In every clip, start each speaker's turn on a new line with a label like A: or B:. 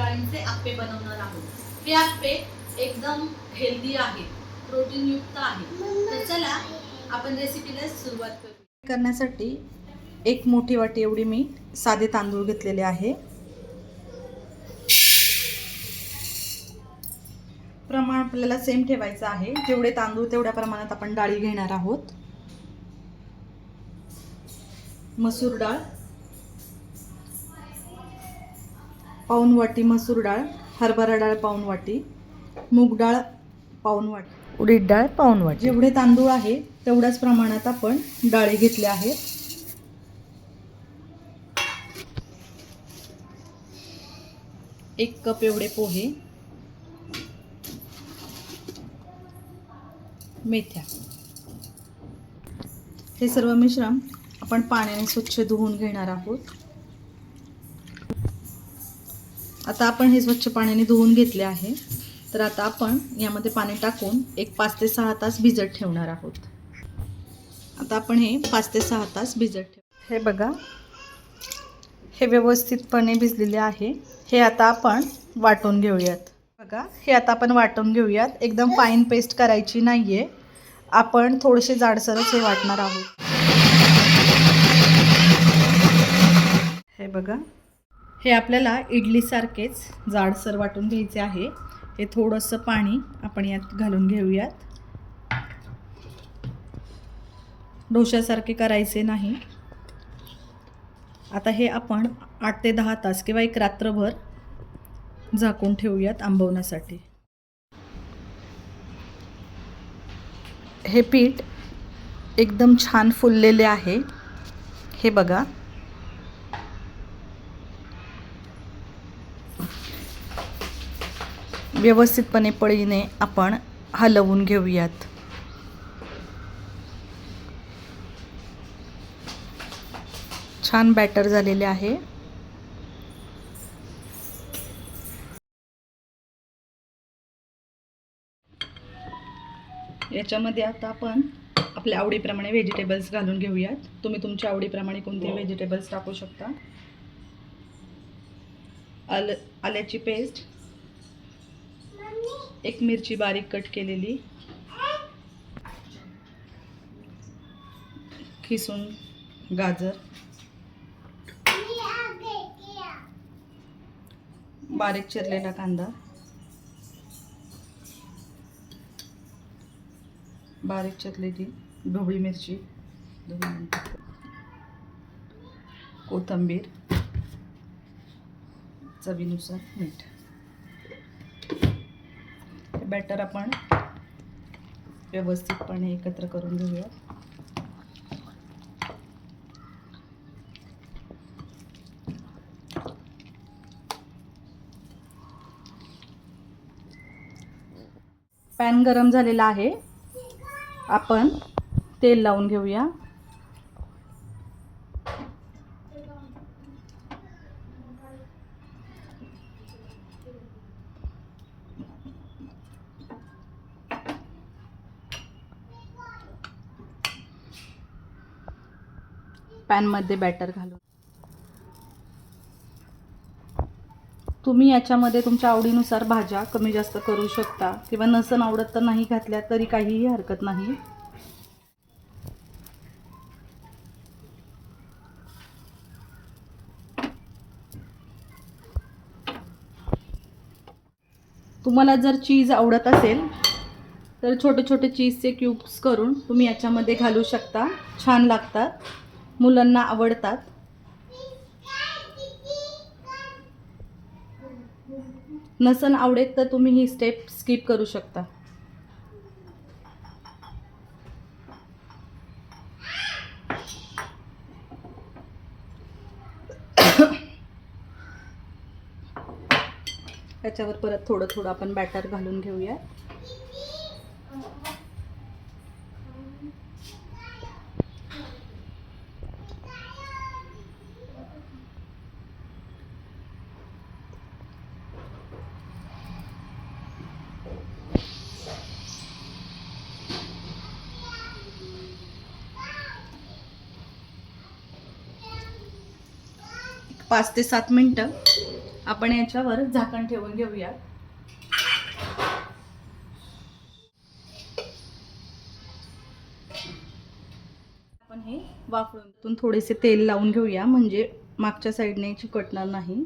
A: डाळींचे आप्पे बनवणार आहोत। हे आप्पे एकदम हेल्दी आहे, प्रोटीन युक्त आहे। तर चला आपण रेसिपीला सुरुवात करू। करण्यासाठी एक मोठी वाटी एवढी मी साधे तांदूळ घेतलेले आहे। प्रमाण आपल्याला सेम ठेवायचं आहे, जेवढे तांदूळ तेवढ्या प्रमाणात आपण डाळी घेणार आहोत। मसूर डाळ पाऊण वाटी, मसूर डाळ, हरभरा डाळ पाऊण वाटी, मूग डाळ पाऊण वाटी,
B: उडीद डाळ पाऊण वाटी।
A: जेवढे तांदूळ आहे तेवढ्याच प्रमाणात आपण डाळी घेतल्या आहेत। 1 कप एवढे पोहे, मेथ्या। हे सर्व मिश्रण आपण पाण्याने स्वच्छ धुवून घेणार आहोत। आता आपण हे स्वच्छ पाण्याने धुवून घेतले आहे। तर आता आपण यामध्ये पाणी टाकून एक 5 ते 6 तास भिजत ठेवणार आहोत। आता आपण हे 5 ते 6 तास भिजत ठेवू। हे बघा, हे व्यवस्थितपणे भिजलेले आहे। हे आता आपण वाटून घेऊयात। बघा, हे आता आपण वाटून घेऊयात। एकदम फाईन पेस्ट करायची नाहीये, आपण थोडेसे जाडसरच हे वाटणार आहोत। हे बघा, हे आपल्याला इडली सारखेच जाडसर वाटून घ्यायचे आहे। हे थोडंसं पाणी आपण यात घालून घेऊयात। डोशासारखे करायचे नाही। आता हे आपण 8 ते 10 तास किंवा एक रात्रभर झाकून ठेवूयात आंबवण्यासाठी। हे पीठ एकदम छान फुललेले आहे। हे बघा, व्यवस्थितपणे पळीने आपण हलवून घेऊयात। छान बॅटर झालेले आहे। याच्यामध्ये आता आपण आपल्या आवडीप्रमाणे व्हेजिटेबल्स घालून घेऊयात। तुम्ही तुमच्या आवडीप्रमाणे कोणते व्हेजिटेबल्स टाकू शकता। आल्याची पेस्ट, एक मिरची बारीक कट केलेली, खिसून गाजर, बारीक चिरलेला कांदा, बारीक चिरलेली ढोबळी मिरची, कोथिंबीर, चवीनुसार मीठ। हे बॅटर आपण व्यवस्थितपणे एकत्र करून घेऊया। पॅन गरम झालेला आहे, आपण तेल लावून घेऊया। पॅन मध्ये बॅटर घालून तुम्ही याच्यामध्ये तुमच्या आवडीनुसार भाज्या कमी जास्त करू शकता, किंवा नसन आवडत तर नाही घातल्या तरी काहीही हरकत नाही। तुम्हाला जर चीज आवडत असेल तर छोटे छोटे चीजचे क्यूब्स करून तुम्ही याच्यामध्ये घालू शकता। छान लागतात, मुलांना आवडतात। नसन आवडेत तर तुम्ही ही स्टेप स्किप करू शकता। त्याच्यावर परत थोडं थोडं आपण बॅटर घालून घेऊया। पाच ते 7 मिनिटं आपण याच्यावर झाकण ठेवून घेऊया. आपण हे वाफळून थोडेसे तेल लावून घेऊया, म्हणजे मागच्या साईडने चिकटणार नाही.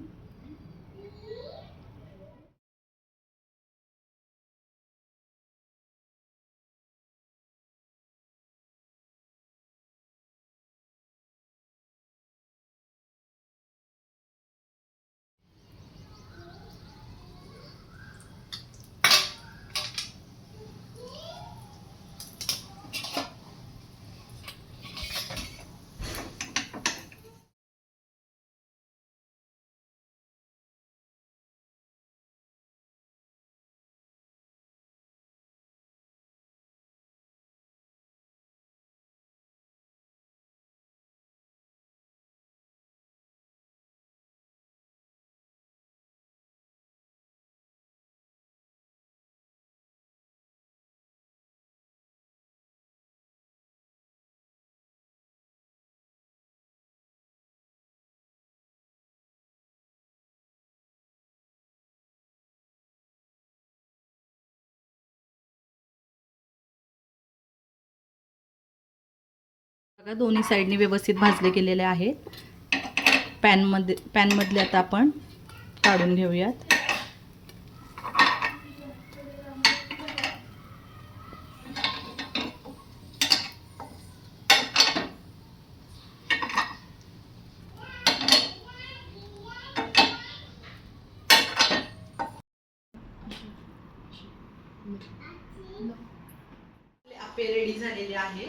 A: बघा, दोन्ही साईडनी व्यवस्थित भाजले गेलेले आहेत. पॅनमधले आता आपण काढून घेऊयात. आपले रेडी झालेले आहे,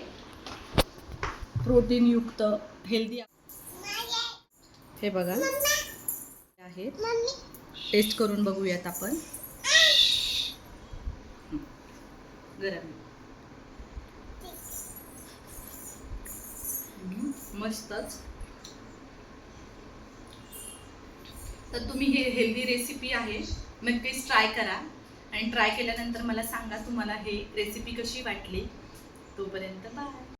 A: प्रोटीन युक्त हेल्दी. हे बघा आहे, टेस्ट करून बघूयात आपण. गरम मस्तच. तर तुम्ही हे हेल्दी रेसिपी आहे, नक्कीच ट्राय करा आणि ट्राय केल्यानंतर मला सांगा तुम्हाला हे रेसिपी कशी वाटली. तोपर्यंत बाय.